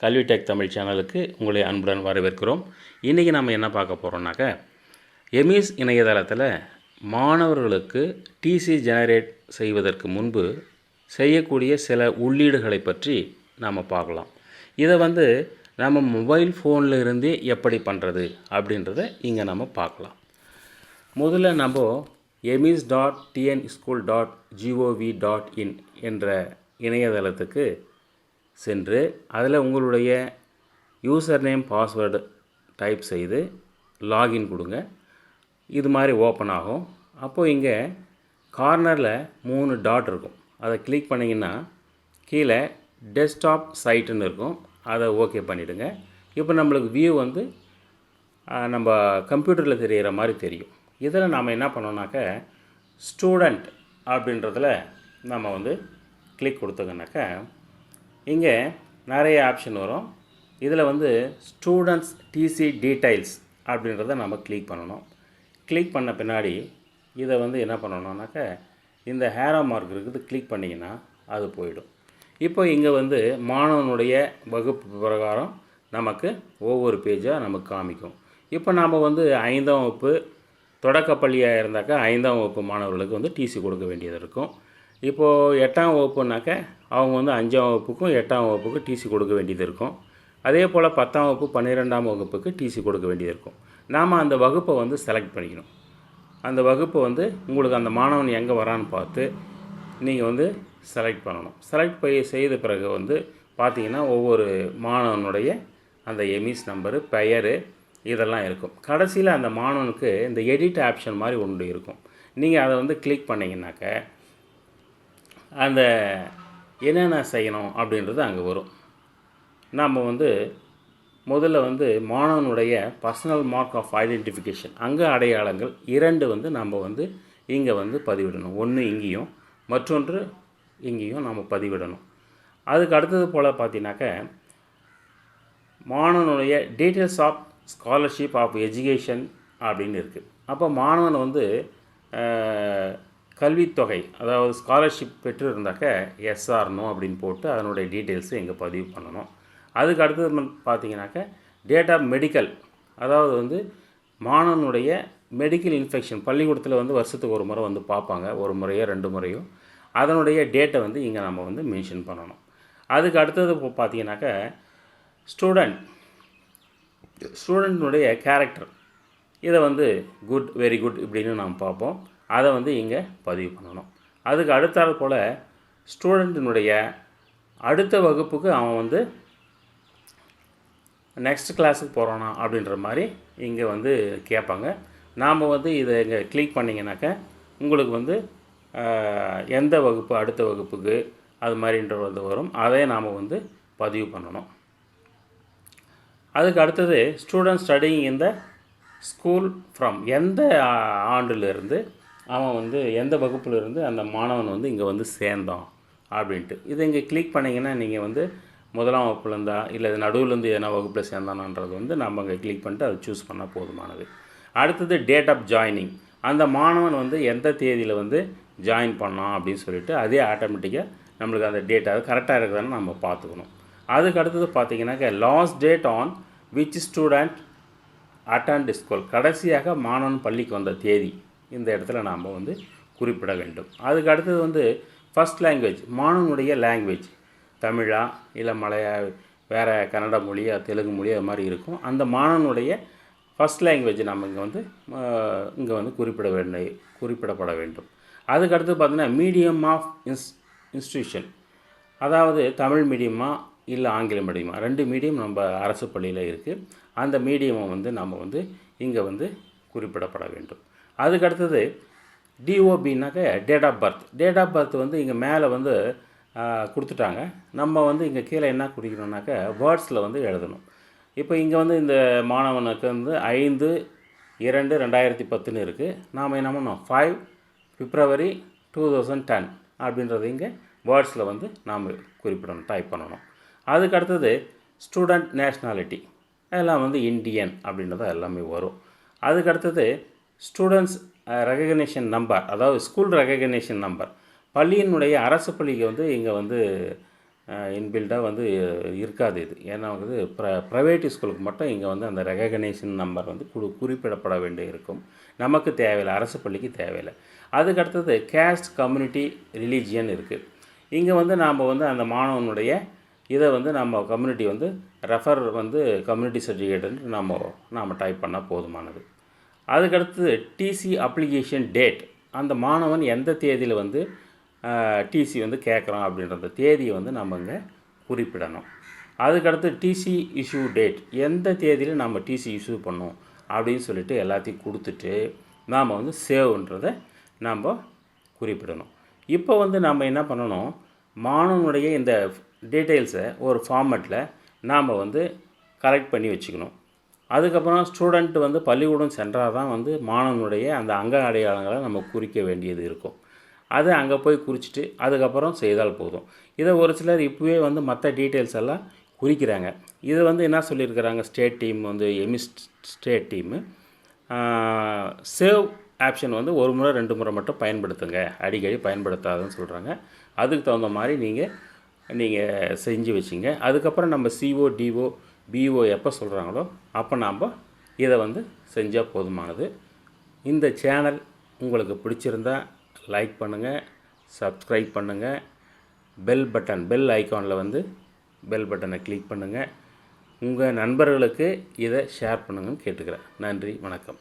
கல்வி டெக் தமிழ் சேனலுக்கு உங்களை அன்புடன் வரவேற்கிறோம். இன்றைக்கி நம்ம என்ன பார்க்க போகிறோம்னாக்க, எமிஸ் இணையதளத்தில் மாணவர்களுக்கு டிசி ஜெனரேட் செய்வதற்கு முன்பு செய்யக்கூடிய சில உள்ளீடுகளை பற்றி நாம் பார்க்கலாம். இதை நம்ம மொபைல் ஃபோனில் இருந்தே எப்படி பண்ணுறது அப்படின்றத இங்கே நம்ம பார்க்கலாம். முதல்ல நம்ம emis.tnschool.gov.in என்ற இணையதளத்துக்கு சென்று அதில் உங்களுடைய யூசர் நேம் பாஸ்வேர்டு டைப் செய்து லாகின் கொடுங்க. இது மாதிரி ஓப்பன் ஆகும். அப்போது இங்கே கார்னரில் 3 டாட் இருக்கும். அதை கிளிக் பண்ணிங்கன்னா கீழே டெஸ்க்டாப் சைட்டுன்னு இருக்கும். அதை ஓகே பண்ணிவிடுங்க. இப்போ நம்மளுக்கு வியூ நம்ம கம்ப்யூட்டரில் தெரிகிற மாதிரி தெரியும். இதில் நாம் என்ன பண்ணோம்னாக்க, ஸ்டூடெண்ட் அப்படின்றதில் நம்ம கிளிக் கொடுத்தோங்கனாக்க இங்கே நிறைய ஆப்ஷன் வரும். இதில் ஸ்டூடெண்ட்ஸ் டிசி டீடைல்ஸ் அப்படின்றத நம்ம கிளிக் பண்ணணும். கிளிக் பண்ண பின்னாடி இதை என்ன பண்ணணும்னாக்க, இந்த ஹேரோ மார்க் இருக்குது, கிளிக் பண்ணிங்கன்னா அது போயிடும். இப்போ இங்கே மாணவனுடைய வகுப்பு பிரகாரம் நமக்கு ஒவ்வொரு பேஜாக நமக்கு காமிக்கும். இப்போ நாம் 5ஆம் வகுப்பு தொடக்கப்பள்ளியாக இருந்தாக்கா 5ஆம் வகுப்பு மாணவர்களுக்கு டிசி கொடுக்க வேண்டியது இருக்கும். இப்போது 8ஆம் வகுப்புனாக்க அவங்க 5ஆம் வகுப்புக்கும் 8ஆம் வகுப்புக்கும் டிசி கொடுக்க வேண்டியது இருக்கும். அதே போல் 10ஆம் வகுப்பு 12ஆம் வகுப்புக்கு டிசி கொடுக்க வேண்டியது இருக்கும். நாம் அந்த வகுப்பை செலக்ட் பண்ணிக்கணும். அந்த வகுப்பு உங்களுக்கு அந்த மாணவன் எங்கே வரான்னு பார்த்து நீங்கள் செலக்ட் பண்ணணும். செலக்ட் செய்த பிறகு பார்த்தீங்கன்னா ஒவ்வொரு மாணவனுடைய அந்த எமிஸ் நம்பரு, பெயர் இதெல்லாம் இருக்கும். கடைசியில் அந்த மாணவனுக்கு இந்த எடிட் ஆப்ஷன் மாதிரி ஒன்று இருக்கும். நீங்கள் அதை கிளிக் பண்ணிங்கனாக்க அந்த என்னென்ன செய்யணும் அப்படின்றது அங்கே வரும். நாம் முதல்ல மாணவனுடைய பர்சனல் மார்க் ஆஃப் ஐடென்டிஃபிகேஷன், அங்கே அடையாளங்கள் 2 நம்ம இங்கே பதிவிடணும். ஒன்று இங்கேயும் மற்றொன்று இங்கேயும் நம்ம பதிவிடணும். அதுக்கு அடுத்தது போல் பார்த்தீங்கன்னாக்க, மாணவனுடைய details of scholarship of education அப்படின்னு இருக்குது. அப்போ மாணவன் கல்வித்தொகை, அதாவது ஸ்காலர்ஷிப் பெற்று இருந்தாக்க எஸ்ஆர் நோ அப்படின்னு போட்டு அதனுடைய டீட்டெயில்ஸு இங்கே பதிவு பண்ணணும். அதுக்கு அடுத்தது பார்த்தீங்கன்னாக்க டேட் ஆஃப் மெடிக்கல், அதாவது மாணவனுடைய மெடிக்கல் இன்ஃபெக்ஷன் பள்ளிக்கூடத்தில் வருஷத்துக்கு ஒரு முறை பார்ப்பாங்க, ஒரு முறையோ 2 முறையோ, அதனுடைய டேட்டை இங்கே நம்ம மென்ஷன் பண்ணணும். அதுக்கு அடுத்தது பார்த்தீங்கன்னாக்க ஸ்டூடெண்ட்னுடைய கேரக்டர், இதை குட், வெரி குட் இப்படின்னு நாம் பார்ப்போம். அதை இங்கே பதிவு பண்ணணும். அதுக்கு அடுத்தால் போல் ஸ்டூடெண்ட்டினுடைய அடுத்த வகுப்புக்கு அவன் நெக்ஸ்ட் கிளாஸுக்கு போகிறானா அப்படின்ற மாதிரி இங்கே கேட்பாங்க. நாம் இதை இங்கே கிளிக் பண்ணிங்கனாக்க உங்களுக்கு எந்த வகுப்பு அடுத்த வகுப்புக்கு அது மாதிரின்றது வரும். அதை நாம் பதிவு பண்ணணும். அதுக்கு அடுத்தது ஸ்டூடெண்ட் ஸ்டடிங் இந்த ஸ்கூல் ஃப்ரம், எந்த ஆண்டிலிருந்து அவன் எந்த வகுப்பிலிருந்து அந்த மாணவன் இங்கே சேர்ந்தான் அப்படின்ட்டு. இதை இங்கே கிளிக் பண்ணிங்கன்னா நீங்கள் 1ஆம் வகுப்புலேருந்தா இல்லை நடுவுலேருந்து எதனா வகுப்பில் சேர்ந்தானான்றது நம்ம இங்கே கிளிக் பண்ணிட்டு அதை சூஸ் பண்ணால் போதுமானது. அடுத்தது டேட் ஆஃப் ஜாயினிங், அந்த மாணவன் எந்த தேதியில் ஜாயின் பண்ணான் அப்படின்னு சொல்லிட்டு அதே ஆட்டோமேட்டிக்காக நம்மளுக்கு அந்த டேட் அது கரெக்டாக இருக்குதான்னு நம்ம பார்த்துக்கணும். அதுக்கு அடுத்தது பார்த்திங்கனாக்கா last date on which student attend school, கடைசியாக மாணவன் பள்ளிக்கு வந்த தேதி இந்த இடத்துல நாம் குறிப்பிட வேண்டும். அதுக்கு அடுத்தது ஃபஸ்ட் லாங்குவேஜ், மாணவனுடைய லாங்குவேஜ் தமிழா இல்லை வேறு கன்னட மொழி, தெலுங்கு மொழி அது மாதிரி இருக்கும். அந்த மாணவனுடைய ஃபஸ்ட் லாங்குவேஜ் நம்ம இங்கே குறிப்பிடப்பட வேண்டும். அதுக்கு அடுத்து பார்த்திங்கன்னா மீடியம் ஆஃப் இன்ஸ்டியூஷன், அதாவது தமிழ் மீடியமா இல்லை ஆங்கில மீடியமா, 2 மீடியம் நம்ம அரசு பள்ளியில் இருக்குது. அந்த மீடியமை நம்ம இங்கே குறிப்பிடப்பட வேண்டும். அதுக்கு அடுத்தது டிஓபின்னாக்க date of birth. Date of birth இங்கே மேலே கொடுத்துட்டாங்க. நம்ம இங்கே கீழே என்ன குறிக்கணும்னாக்க வேர்ட்ஸில் எழுதணும். இப்போ இங்கே இந்த மாணவனுக்கு 5/2/2010 இருக்குது. நாம் என்ன பண்ணோம் 5 February 2010 அப்படின்றது இங்கே வேர்ட்ஸில் நாம் குறிப்பிடணும், டைப் பண்ணணும். அதுக்கு அடுத்தது ஸ்டூடெண்ட் நேஷ்னாலிட்டி, எல்லாம் இந்தியன் அப்படின்றத எல்லாமே வரும். அதுக்கு அடுத்தது ஸ்டூடெண்ட்ஸ் ரெகக்னேஷன் நம்பர், அதாவது ஸ்கூல் ரெகக்னேஷன் நம்பர், பள்ளியினுடைய அரசு பள்ளிக்கு இங்கே இன்பில்டாக வந்து இருக்காது இது. ஏன்னா வந்து ப்ரைவேட் ஸ்கூலுக்கு மட்டும் இங்கே வந்து அந்த ரெகக்னேஷன் நம்பர் வந்து குறிப்பிடப்பட வேண்டி இருக்கும். நமக்கு தேவையில்லை, அரசு பள்ளிக்கு தேவையில்லை. அதுக்கடுத்தது கேஸ்ட், கம்யூனிட்டி, ரிலீஜியன் இருக்குது. இங்கே வந்து நாம் வந்து அந்த மாணவனுடைய இதை வந்து நம்ம கம்யூனிட்டி வந்து ரெஃபர் வந்து கம்யூனிட்டி சர்டிஃபிகேட்டுன்னு நாம் டைப் பண்ணால் போதுமானது. அதுக்கடுத்து டிசி அப்ளிகேஷன் டேட், அந்த மாணவன் எந்த தேதியில் வந்து டிசி வந்து கேட்குறான் அப்படின்ற தேதியை வந்து நம்ம இங்கே குறிப்பிடணும். அதுக்கடுத்து டிசி இஷ்யூ டேட், எந்த தேதியில் நம்ம டிசி இஷ்யூ பண்ணோம் அப்படின்னு சொல்லிட்டு எல்லாத்தையும் கொடுத்துட்டு நாம் வந்து சேவ்ன்றதை நாம் குறிப்பிடணும். இப்போ வந்து நம்ம என்ன பண்ணணும், மாணவனுடைய இந்த டீட்டெயில்ஸை ஒரு ஃபார்மேட்டில் நாம் வந்து கலெக்ட் பண்ணி வச்சுக்கணும். அதுக்கப்புறம் ஸ்டூடெண்ட் வந்து பள்ளிக்கூடம் சென்றால் தான் வந்து மாணவனுடைய அந்த அங்க அடையாளங்களை நம்ம குறிக்க வேண்டியது இருக்கும். அதை அங்கே போய் குறிச்சிட்டு அதுக்கப்புறம் செய்தால் போதும். இதை ஒரு சிலர் இப்போவே வந்து மற்ற டீட்டெயில்ஸ் எல்லாம் குறிக்கிறாங்க. இது வந்து என்ன சொல்லியிருக்கிறாங்க, ஸ்டேட் டீம் வந்து ஸ்டேட் டீமு சேவ் ஆப்ஷன் வந்து ஒரு முறை 2 முறை மட்டும் பயன்படுத்துங்க, அடிக்கடி பயன்படுத்தாதுன்னு சொல்கிறாங்க. அதுக்கு தகுந்த மாதிரி நீங்கள் செஞ்சு வச்சிங்க. அதுக்கப்புறம் நம்ம சிஓ, டிஓ, பிஓ எப்போ சொல்கிறாங்களோ அப்போ நாம் இதை வந்து செஞ்சால் போதுமானது. இந்த சேனல் உங்களுக்கு பிடிச்சிருந்தா லைக் பண்ணுங்கள், சப்ஸ்கிரைப் பண்ணுங்கள், பெல் ஐக்கானில் வந்து பெல் பட்டனை கிளிக் பண்ணுங்கள். உங்கள் நண்பர்களுக்கு இதை ஷேர் பண்ணுங்கன்னு கேட்டுக்கிறேன். நன்றி, வணக்கம்.